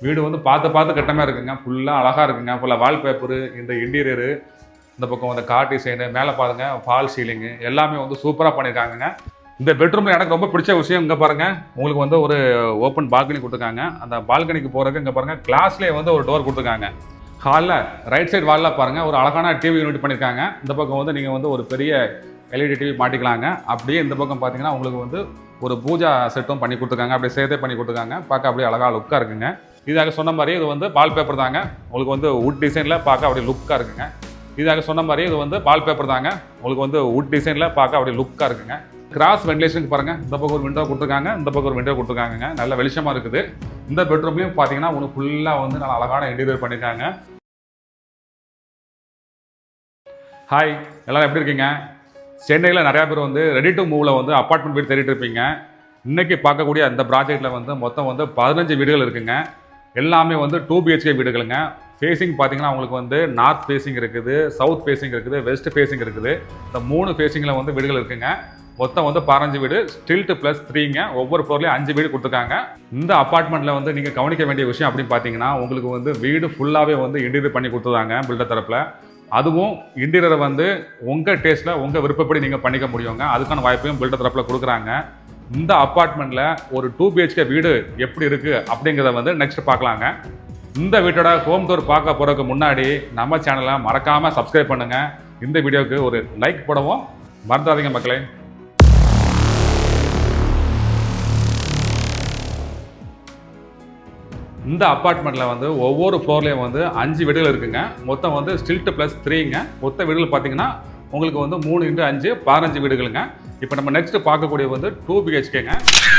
வீடு வந்து பார்த்து கட்டமாக இருக்குங்க. ஃபுல்லாக அழகாக இருக்குங்க. ஃபுல்லாக வால்பேப்பரு, இந்த இன்டீரியரு, இந்த பக்கம் வந்து கார் டிசைனு, மேலே பாருங்க ஃபால் சீலிங்கு எல்லாமே வந்து சூப்பராக பண்ணியிருக்காங்கங்க. இந்த பெட்ரூமில் எனக்கு ரொம்ப பிடிச்ச விஷயம் இங்கே பாருங்கள், உங்களுக்கு வந்து ஒரு ஓப்பன் பால்கனி கொடுத்துருக்காங்க. அந்த பால்கனிக்கு போகிறதுக்கு இங்கே பாருங்கள் கிளாஸ்லேயே வந்து ஒரு டோர் கொடுத்துருக்காங்க. ஹாலில் ரைட் சைடு வாலில் பாருங்கள் ஒரு அழகான டிவி யூனிட் பண்ணியிருக்காங்க. இந்த பக்கம் வந்து நீங்கள் வந்து ஒரு பெரிய எல்இடி டிவி மாட்டிக்கலாங்க. அப்படியே இந்த பக்கம் பார்த்தீங்கன்னா உங்களுக்கு வந்து ஒரு பூஜா செட்டும் பண்ணி கொடுத்துருக்காங்க. அப்படியே சேர்த்தே பண்ணி கொடுத்துருக்காங்க. பார்க்க அப்படியே அழகாக லுக்காக இருக்குங்க. இதாக சொன்ன மாதிரி இது வந்து வால் பேப்பர் தாங்க. உங்களுக்கு வந்து வுட் டிசைனில் பார்க்க அப்படியே லுக்காக இருக்குங்க. இதாக சொன்ன மாதிரி இது வந்து வால் பேப்பர் தாங்க. உங்களுக்கு வந்து வுட் டிசைனில் பார்க்க அப்படியே லுக்காக இருக்குங்க. கிராஸ் வென்டிலேஷனுக்கு பாருங்கள், இந்த பக்கம் ஒரு விண்டோ கொடுத்துருக்காங்க, இந்த பக்கம் ஒரு விண்டோ கொடுத்துருக்காங்க. நல்ல வெளிச்சமாக இருக்குது. இந்த பெட்ரூம்லையும் பார்த்தீங்கன்னா உங்களுக்கு ஃபுல்லாக வந்து நல்ல அழகான இன்டீரியர் பண்ணியிருக்காங்க. ஹாய், எல்லோரும் எப்படி இருக்கீங்க? சென்னையில் நிறையா பேர் வந்து ரெடி டு மூவில் வந்து அப்பார்ட்மெண்ட் வீடு தேடிட்டு இருப்பீங்க. இன்றைக்கி பார்க்கக்கூடிய அந்த ப்ராஜெக்டில் வந்து மொத்தம் வந்து 15 வீடுகள் இருக்குங்க. எல்லாமே வந்து 2 BHK வீடுகளுங்க. ஃபேஸிங் பார்த்தீங்கன்னா உங்களுக்கு வந்து நார்த் ஃபேஸிங் இருக்குது, சவுத் ஃபேஸிங் இருக்குது, வெஸ்ட் ஃபேஸிங் இருக்குது. இந்த 3 ஃபேஸிங்கில் வந்து வீடுகள் இருக்குங்க. மொத்தம் வந்து 15 வீடு, ஸ்டில்ட் ப்ளஸ் 3ங்க. ஒவ்வொரு ஃப்ளோர்லேயும் 5 வீடு கொடுத்துருக்காங்க. இந்த அப்பார்ட்மெண்ட்டில் வந்து நீங்கள் கவனிக்க வேண்டிய விஷயம் அப்படின்னு பார்த்தீங்கன்னா, உங்களுக்கு வந்து வீடு ஃபுல்லாகவே வந்து இன்டீரியர் பண்ணி கொடுத்துருக்காங்க பில்டர் தரப்பில். அதுவும் இன்டீரியரை வந்து உங்கள் டேஸ்ட்டில் உங்கள் விருப்பப்படி நீங்கள் பண்ணிக்க முடியுங்க. அதுக்கான வாய்ப்பையும் பில்டர் தரப்பில் கொடுக்குறாங்க. இந்த அப்பார்ட்மெண்ட்டில் ஒரு 2 BHK வீடு எப்படி இருக்குது அப்படிங்கிறத வந்து நெக்ஸ்ட் பார்க்கலாங்க. இந்த வீட்டோட ஹோம் டூர் பார்க்க போகிறதுக்கு முன்னாடி நம்ம சேனலை மறக்காமல் சப்ஸ்கிரைப் பண்ணுங்கள். இந்த வீடியோவுக்கு ஒரு லைக் போடவும் மறந்துடாதீங்க மக்களே. இந்த அப்பார்ட்மெண்ட்டில் வந்து ஒவ்வொரு ஃப்ளோர்லேயும் வந்து 5 வீடுகள் இருக்குங்க. மொத்தம் வந்து ஸ்டில்ட் ப்ளஸ் 3ங்க. மொத்த வீடுகள் பார்த்தீங்கன்னா உங்களுக்கு வந்து 3x5 15 வீடுகளுங்க. இப்போ நம்ம நெக்ஸ்ட் பார்க்கக்கூடிய வந்து 2 BHKங்க.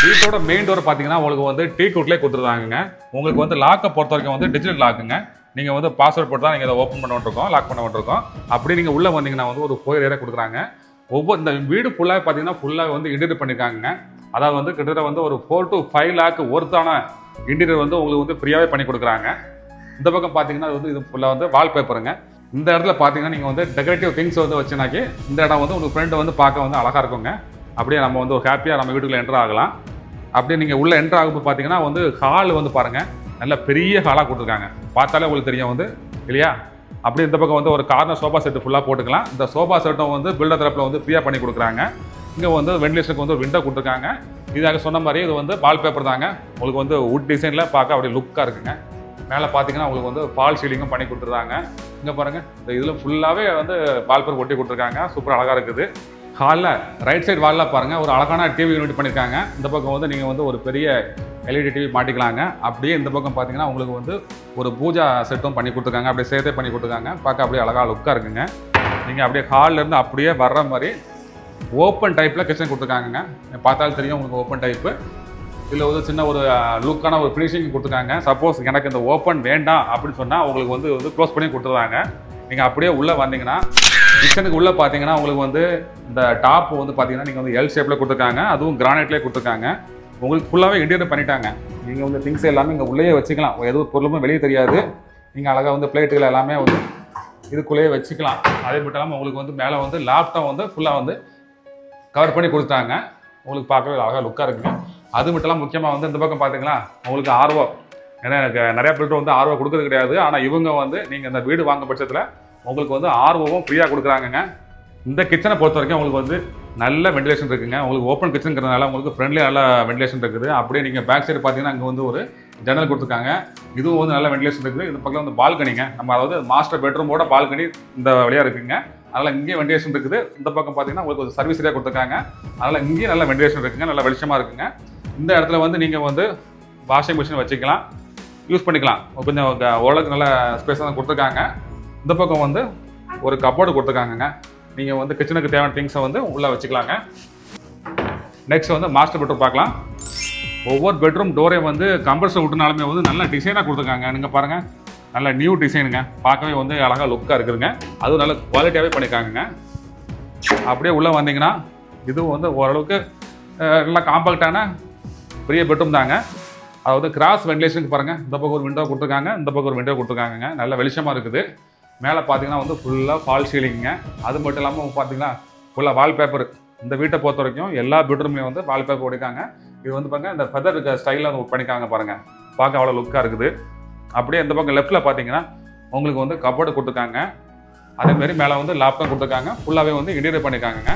வீட்டோட மெயின் டோர் பார்த்தீங்கன்னா உங்களுக்கு வந்து டீ குட்லேயே கொடுத்துருந்தாங்க. உங்களுக்கு வந்து லாக்கை பொறுத்த வரைக்கும் வந்து டிஜிட்டல் லாக்குங்க. நீங்கள் வந்து பாஸ்வேர்ட் போட்டு தான் நீங்கள் இதை ஓப்பன் பண்ண வேண்டியிருக்கோம், லாக் பண்ண வேண்டியிருக்கோம். அப்படி நீங்கள் உள்ளே வந்தீங்கன்னா வந்து ஒரு ஃபோயர் ஏரியா கொடுக்குறாங்க. இந்த வீடு ஃபுல்லாக பார்த்தீங்கன்னா ஃபுல்லாக வந்து இன்டீரியர் பண்ணியிருக்காங்க. அதாவது வந்து கிட்டத்தட்ட வந்து ஒரு 4 to 5 lakh ஒர்த்தான இன்டீரியர் வந்து உங்களுக்கு வந்து ஃப்ரீயாகவே பண்ணி கொடுக்குறாங்க. இந்த பக்கம் பார்த்தீங்கன்னா அது வந்து இது ஃபுல்லாக வந்து வால் பேப்பருங்க. இந்த இடத்துல பார்த்தீங்கன்னா நீங்கள் வந்து டெக்கரேட்டிவ் திங்ஸ் வந்து வச்சுனாக்கி இந்த இடம் வந்து உங்கள் ஃப்ரெண்டு வந்து பார்க்க வந்து அழகாக இருக்குங்க. அப்படியே நம்ம வந்து ஒரு ஹாப்பியாக நம்ம வீட்டுக்குள்ளே என்ட்ரு ஆகலாம். அப்படியே நீங்கள் உள்ளே என்ட்ரு ஆகும்போது பார்த்தீங்கன்னா வந்து ஹால் வந்து பாருங்கள், நல்ல பெரிய ஹாலாக கொடுத்துருக்காங்க. பார்த்தாலே உங்களுக்கு தெரியும் வந்து இல்லையா. அப்படியே இந்த பக்கம் வந்து ஒரு கார்னர் சோஃபா செட்டு ஃபுல்லாக போட்டுக்கலாம். இந்த சோஃபா செட்டும் வந்து பில்டர் தரப்பில் வந்து ஃப்ரீயாக பண்ணி கொடுக்குறாங்க. இங்கே வந்து வென்டிலேஷனுக்கு வந்து ஒரு விண்டோ கொடுத்துருக்காங்க. இதாக சொன்ன மாதிரி இது வந்து வால் பேப்பர் தாங்க. உங்களுக்கு வந்து வுட் டிசைனில் பார்க்க அப்படியே லுக்காக இருக்குங்க. மேலே பார்த்தீங்கன்னா உங்களுக்கு வந்து ஃபால் சீலிங்கும் பண்ணி கொடுத்துருக்காங்க. இங்கே பாருங்கள், இந்த இதில் ஃபுல்லாகவே வந்து வால் பேப்பர் ஒட்டி கொடுத்துருக்காங்க. சூப்பர் அழகாக இருக்குது. ஹாலில் ரைட் சைடு வாலில் பாருங்கள் ஒரு அழகான டிவி யூனிட் பண்ணியிருக்காங்க. இந்த பக்கம் வந்து நீங்கள் வந்து ஒரு பெரிய எல்இடி டிவி மாட்டிக்கலாங்க. அப்படியே இந்த பக்கம் பார்த்தீங்கன்னா உங்களுக்கு வந்து ஒரு பூஜா செட்டும் பண்ணி கொடுத்துருக்காங்க. அப்படியே சேர்த்தே பண்ணி கொடுத்துருக்காங்க. பார்க்க அப்படியே அழகாக லுக்காக இருக்குங்க. நீங்கள் அப்படியே ஹாலிலேருந்து அப்படியே வர்ற மாதிரி ஓப்பன் டைப்பில் கிச்சன் கொடுத்துருக்காங்க. பார்த்தாலும் தெரியும் உங்களுக்கு ஓப்பன் டைப்பு. இதில் வந்து சின்ன ஒரு லுக்கான ஒரு ஃபினிஷிங் கொடுத்துருக்காங்க. சப்போஸ் எனக்கு இந்த ஓப்பன் வேண்டாம் அப்படின்னு சொன்னால் உங்களுக்கு வந்து க்ளோஸ் பண்ணி கொடுத்துருவாங்க. நீங்கள் அப்படியே உள்ளே வந்தீங்கன்னா கிச்சனுக்கு உள்ளே பார்த்தீங்கன்னா உங்களுக்கு வந்து இந்த டாப் வந்து பார்த்தீங்கன்னா நீங்கள் வந்து எல் ஷேப்பில் கொடுத்துருக்காங்க. அதுவும் கிரானைட்லேயே கொடுத்துருக்காங்க. உங்களுக்கு ஃபுல்லாகவே இன்டீரியர் பண்ணிட்டாங்க. நீங்கள் வந்து திங்ஸ் எல்லாமே இங்கே உள்ளேயே வச்சுக்கலாம். எதுவும் பொருளுமே வெளியே தெரியாது. நீங்கள் அழகாக வந்து பிளேட்டுகள் எல்லாமே வந்து இதுக்குள்ளேயே வச்சுக்கலாம். அதே மட்டும் இல்லாமல் உங்களுக்கு வந்து மேலே வந்து லேப்டாப் வந்து ஃபுல்லாக வந்து கவர் பண்ணி கொடுத்துட்டாங்க. உங்களுக்கு பார்க்கவே அழகாக லுக்காக இருக்குங்க. அது மட்டும் இல்லாமல் முக்கியமாக வந்து இந்த பக்கம் பார்த்தீங்களா உங்களுக்கு ஆர்வோ. ஏன்னா எனக்கு நிறையா பில்டர் வந்து ஆர்வோ கொடுக்குறது கிடையாது. ஆனால் இவங்க வந்து நீங்கள் இந்த வீடு வாங்க பட்சத்தில் உங்களுக்கு வந்து ஆர்வோவும் ஃப்ரீயாக கொடுக்குறாங்கங்க. இந்த கிச்சனை பொறுத்த வரைக்கும் உங்களுக்கு வந்து நல்ல வென்டிலேஷன் இருக்குங்க. உங்களுக்கு ஓப்பன் கிச்சனுங்கிறதுனால உங்களுக்கு ஃப்ரெண்ட்லேயே நல்ல வென்டிலேஷன் இருக்குது. அப்படியே நீங்கள் பேக் சைடு பார்த்தீங்கன்னா அங்கே வந்து ஒரு ஜன்னல் கொடுத்துருக்காங்க. இதுவும் வந்து நல்ல வென்டிலேஷன் இருக்குது. இந்த பக்கம் வந்து பால்கனிங்க. நம்ம அதாவது மாஸ்டர் பெட்ரூமோட பால்கனி இந்த வழியாக இருக்குங்க. அதனால் இங்கேயும் வென்டிலேஷன் இருக்குது. இந்த பக்கம் பார்த்தீங்கன்னா உங்களுக்கு ஒரு சர்வீஸ் ஏரியா கொடுத்துருக்காங்க. அதனால் இங்கேயும் நல்ல வென்டிலேஷன் இருக்குங்க. நல்ல வெளிச்சமாக இருக்குங்க. இந்த இடத்துல வந்து நீங்கள் வந்து வாஷிங் மிஷின் வச்சுக்கலாம், யூஸ் பண்ணிக்கலாம். கொஞ்சம் ஓரளவுக்கு நல்ல ஸ்பேஸாக தான் கொடுத்துருக்காங்க. இந்த பக்கம் வந்து ஒரு கப்போர்டு கொடுத்துருக்காங்கங்க. நீங்கள் வந்து கிச்சனுக்கு தேவையான திங்ஸை வந்து உள்ளே வச்சுக்கலாங்க. நெக்ஸ்ட் வந்து மாஸ்டர் பெட்ரூம் பார்க்கலாம். ஒவ்வொரு பெட்ரூம் டோரே வந்து கம்ப்ரஸர் விட்டுனாலுமே வந்து நல்ல டிசைனாக கொடுத்துருக்காங்க. நீங்கள் பாருங்கள், நல்ல நியூ டிசைனுங்க. பார்க்கவே வந்து அழகாக லுக்காக இருக்குதுங்க. அதுவும் நல்ல குவாலிட்டியாகவே பண்ணியிருக்காங்கங்க. அப்படியே உள்ளே வந்தீங்கன்னா இதுவும் வந்து ஓரளவுக்கு நல்லா காம்பாக்டான பெரிய பெட்ரூம் தாங்க. அதாவது கிராஸ் வென்டிலேஷனுக்கு பாருங்கள், இந்த பக்கம் ஒரு விண்டோ கொடுத்துருக்காங்க, இந்த பக்கம் ஒரு விண்டோ கொடுத்துருக்காங்க. நல்ல வெளிச்சமாக இருக்குது. மேலே பார்த்தீங்கன்னா வந்து ஃபுல்லாக ஃபால் சீலிங்க. அது மட்டும் இல்லாமல் பார்த்தீங்கன்னா ஃபுல்லாக வால் பேப்பர். இந்த வீட்டை பொறுத்த வரைக்கும் எல்லா பெட்ரூம்லேயும் வந்து வால் பேப்பர் ஓடிக்காங்க. இது வந்து பாருங்கள் இந்த ஃபெதர் ஸ்டைலில் வந்து பண்ணிக்காங்க பாருங்கள். பார்க்க அவ்வளோ லுக்காக இருக்குது. அப்படியே இந்த பக்கம் லெஃப்ட்டில் பார்த்தீங்கன்னா உங்களுக்கு வந்து கபோர்டு கொடுத்துருக்காங்க. அதேமாரி மேலே வந்து லேப்டாப் கொடுத்துருக்காங்க. ஃபுல்லாகவே வந்து இன்டீரியர் பண்ணியிருக்காங்க.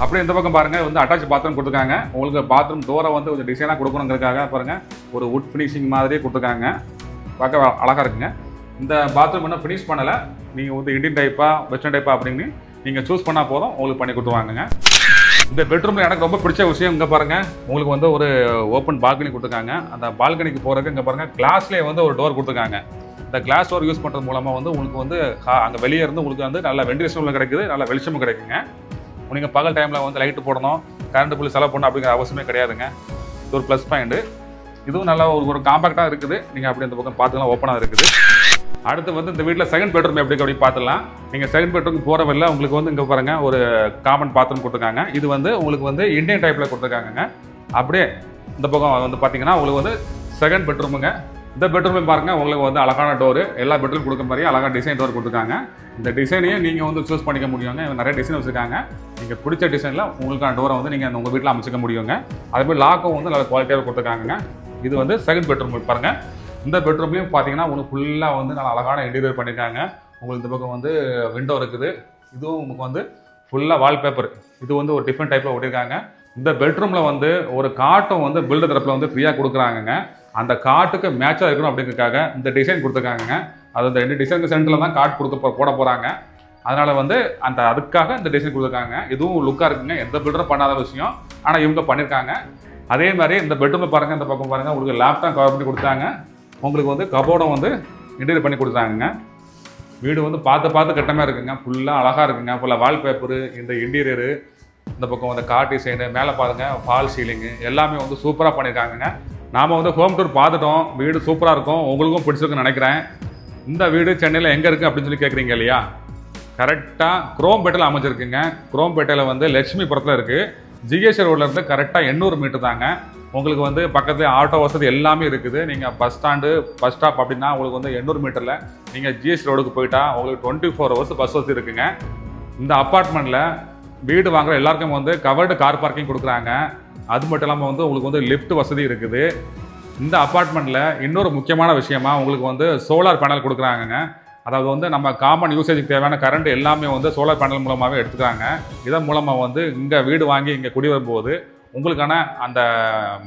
அப்படியே இந்த பக்கம் பாருங்கள் வந்து அட்டாச் பாத்ரூம் கொடுத்துருக்காங்க. உங்களுக்கு பாத்ரூம் டோரை வந்து கொஞ்சம் டிசைனாக கொடுக்கணுங்கிறதுக்காக பாருங்கள் ஒரு வுட் ஃபினிஷிங் மாதிரியே கொடுத்துருக்காங்க. பார்க்க அழகாக இருக்குங்க. இந்த பாத்ரூம் இன்னும் ஃபினிஷ் பண்ணலை. நீங்கள் வந்து இந்தியன் டைப்பாக வெஸ்டர்ன் டைப்பாக அப்படின்னு நீங்கள் சூஸ் பண்ணால் போதும், உங்களுக்கு பண்ணி கொடுத்துருவாங்க. இந்த பெட்ரூமில் எனக்கு ரொம்ப பிடிச்ச விஷயம் இங்கே பாருங்கள், உங்களுக்கு வந்து ஒரு ஓப்பன் பால்கனி கொடுத்துருக்காங்க. அந்த பால்கனிக்கு போகிறதுக்கு இங்கே பாருங்கள் கிளாஸ்லேயே வந்து ஒரு டோர் கொடுத்துருக்காங்க. இந்த கிளாஸ் டோர் யூஸ் பண்ணுறது மூலமாக வந்து உங்களுக்கு வந்து அங்கே வெளியே இருந்து உங்களுக்கு வந்து நல்ல வெண்டிலேஷன் உள்ள கிடைக்குது, நல்ல வெளிச்சமும் கிடைக்குங்க. நீங்கள் பகல் டைமில் வந்து லைட்டு போடணும், கரண்ட் பில் செலவு பண்ணணும் அப்படிங்கிற அவசியமே கிடையாதுங்க. இது ஒரு ப்ளஸ் பாயிண்ட்டு. இதுவும் நல்லா ஒரு காம்பேக்டாக இருக்குது. நீங்கள் அப்படி இந்த பக்கம் பார்த்துக்கலாம், ஓப்பனாக இருக்குது. அடுத்து வந்து இந்த வீட்டில் செகண்ட் பெட்ரூம் எப்படி பார்த்துக்கலாம். நீங்கள் செகண்ட் பெட்ரூம் போகிற வழியில் உங்களுக்கு வந்து இங்கே பாருங்கள் ஒரு காமன் பாத்ரூம் கொடுத்துருக்காங்க. இது வந்து உங்களுக்கு வந்து இந்தியன் டைப்பில் கொடுத்துருக்காங்க. அப்படியே இந்த பக்கம் வந்து பார்த்தீங்கன்னா உங்களுக்கு வந்து செகண்ட் பெட்ரூமுங்க. இந்த பெட்ரூம்லையும் பாருங்கள் உங்களுக்கு வந்து அழகான டோரு, எல்லா பெட்ரூம் கொடுக்குற மாதிரியே அழகான டிசைன் டோர் கொடுத்துருக்காங்க. இந்த டிசைனையும் நீங்கள் வந்து சூஸ் பண்ணிக்க முடியுங்க. நிறைய டிசைன் வச்சுருக்காங்க. நீங்கள் பிடிச்ச டிசைனில் உங்களுக்கான டோரை வந்து நீங்கள் உங்கள் வீட்டில் அமைச்சிக்க முடியுங்க. அதேமாதிரி லாக்கும் வந்து நல்ல குவாலிட்டியாக கொடுத்துருக்காங்க. இது வந்து செகண்ட் பெட்ரூம் பாருங்கள். இந்த பெட்ரூம்லையும் பார்த்தீங்கன்னா உங்களுக்கு ஃபுல்லாக வந்து நல்லா அழகான இன்டீரியர் பண்ணியிருக்காங்க. உங்களுக்கு இந்த பக்கம் வந்து விண்டோ இருக்குது. இதுவும் உங்களுக்கு வந்து ஃபுல்லாக வால்பேப்பர், இது வந்து ஒரு டிஃப்ரெண்ட் டைப்பில் ஒட்டியிருக்காங்க. இந்த பெட்ரூமில் வந்து ஒரு காட்டும் வந்து பில்டர் தரப்பில் வந்து ஃப்ரீயாக கொடுக்குறாங்க. அந்த காட்டுக்கு மேட்சாக இருக்கணும் அப்படிங்கிறதுக்காக இந்த டிசைன் கொடுத்துருக்காங்க. அது இந்த 2 டிசைனுக்கு சென்டரில் தான் காட் போட போகிறாங்க. அதனால் வந்து அதுக்காக இந்த டிசைன் கொடுத்துருக்காங்க. இதுவும் லுக்காக இருக்குங்க, எந்த பில்டரும் பண்ணாத விஷயம், ஆனால் இவங்க பண்ணியிருக்காங்க. அதே மாதிரி இந்த பெட்ரூமில் பாருங்கள், இந்த பக்கம் பாருங்கள் உங்களுக்கு லேப்டாப் கவர் பண்ணி கொடுத்தாங்க. உங்களுக்கு வந்து கபோர்டும் வந்து இன்டீரியர் பண்ணி கொடுத்தாங்க. வீடு வந்து பார்த்து கட்டமாக இருக்குங்க. ஃபுல்லாக அழகாக இருக்குங்க. ஃபுல்லாக வால்பேப்பரு, இந்த இன்டீரியரு, இந்த பக்கம் வந்து கார் டிசைனு, மேலே பாருங்கள் ஃபால் சீலிங்கு எல்லாமே வந்து சூப்பராக பண்ணியிருக்காங்க. நாம் வந்து ஹோம் டூர் பார்த்துட்டோம். வீடு சூப்பராக இருக்கும், உங்களுக்கும் பிடிச்சிருக்குன்னு நினைக்கிறேன். இந்த வீடு சென்னையில் எங்கே இருக்குது அப்படின்னு சொல்லி கேட்குறீங்க இல்லையா? கரெக்டாக குரோம்பேட்டையில் அமைஞ்சிருக்குங்க. குரோம்பேட்டையில் வந்து லட்சுமிபுரத்தில் இருக்குது. ஜிஎஸ்டி ரோடில் இருந்து கரெக்டாக 800 மீட்டர் தாங்க. உங்களுக்கு வந்து பக்கத்துலேயே ஆட்டோ வசதி எல்லாமே இருக்குது. நீங்கள் பஸ் ஸ்டாப் அப்படின்னா உங்களுக்கு வந்து 800 மீட்டரில் நீங்கள் ஜிஎஸ்டி ரோடுக்கு போயிட்டா உங்களுக்கு 24 ஹவர்ஸ் பஸ் வசதி இருக்குங்க. இந்த அப்பார்ட்மெண்ட்டில் வீடு வாங்குற எல்லாருக்கும் வந்து கவர்டு கார் பார்க்கிங் கொடுக்குறாங்க. அது மட்டும் இல்லாமல் வந்து உங்களுக்கு வந்து லிஃப்ட் வசதி இருக்குது. இந்த அப்பார்ட்மெண்ட்டில் இன்னொரு முக்கியமான விஷயமா உங்களுக்கு வந்து சோலார் பேனல் கொடுக்குறாங்க. அதாவது வந்து நம்ம காமன் யூசேஜுக்கு தேவையான கரண்ட் எல்லாமே வந்து சோலார் பேனல் மூலமாகவே எடுத்துக்கிறாங்க. இதன் மூலமாக வந்து இங்கே வீடு வாங்கி இங்கே குடி வரும்போது உங்களுக்கான அந்த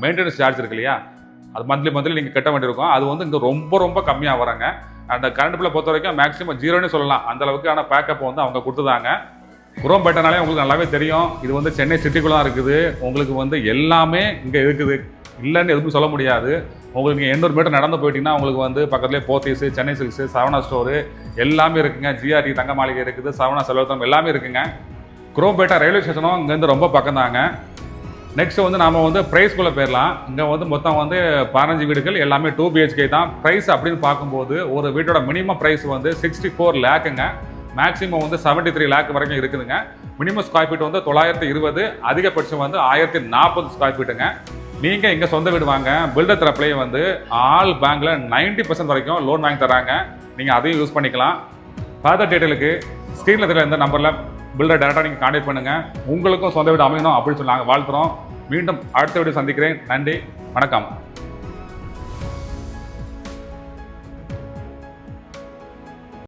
மெயின்டெனன்ஸ் சார்ஜ் இருக்கு இல்லையா, அது மந்த்லி நீங்கள் கட்ட வேண்டியிருக்கும். அது வந்து இங்கே ரொம்ப கம்மியாக வராங்க. அந்த கரண்ட் பில்லை பொறுத்த வரைக்கும் மேக்ஸிமம் 0ன்னு சொல்லலாம். அந்த அளவுக்கான பேக்கப் வந்து அவங்க கொடுத்துதாங்க. குரோம்பேட்டைனாலே உங்களுக்கு நல்லாவே தெரியும். இது வந்து சென்னை சிட்டிக்குள்ளே தான் இருக்குது. உங்களுக்கு வந்து எல்லாமே இங்கே இருக்குது, இல்லைன்னு எதுவும் சொல்ல முடியாது. உங்களுக்கு நீங்கள் 800 மீட்டர் நடந்து போயிட்டீங்கன்னா உங்களுக்கு வந்து பக்கத்துலேயே போத்தீஸு, சென்னை சில்க்ஸு, சரவணா ஸ்டோரு எல்லாமே இருக்குங்க. ஜிஆர்டி தங்க மாளிகை இருக்குது, சரவணா செல்வத்தம் எல்லாமே இருக்குங்க. குரோம்பேட்டை ரயில்வே ஸ்டேஷனும் இங்கேருந்து ரொம்ப பக்கம் தாங்க. நெக்ஸ்ட் வந்து நாம் வந்து ப்ரைஸ்குள்ளே போயிடலாம். இங்கே வந்து மொத்தம் வந்து 15 வீடுகள் எல்லாமே 2 BHK தான். ப்ரைஸ் அப்படின்னு பார்க்கும்போது ஒரு வீட்டோட மினிமம் ப்ரைஸ் வந்து 64 லேக்குங்க. மேக்ஸிமம் வந்து 73 லேக் வரைக்கும் இருக்குதுங்க. மினிமம் ஸ்கொயர் ஃபீட் வந்து 920, அதிகபட்சம் வந்து 1040 ஸ்கொயர் ஃபீட்டுங்க. நீங்கள் இங்கே சொந்த வீடு வாங்க, பில்டர் தரப்புலேயே வந்து ஆல் பேங்க்கில் 90% வரைக்கும் லோன் வாங்கி தராங்க. நீங்கள் அதையும் யூஸ் பண்ணிக்கலாம். ஃபர்தர் டீட்டெயிலுக்கு ஸ்க்ரீனில் தெரியல இந்த நம்பரில் பில்டர் டேரெக்டாக நீங்கள் கான்டாக்ட் பண்ணுங்கள். உங்களுக்கும் சொந்த வீடு அமையணும் அப்படின்னு சொல்லி நாங்கள் வாழ்த்துறோம். மீண்டும் அடுத்த வீடியோ சந்திக்கிறேன். நன்றி, வணக்கம்.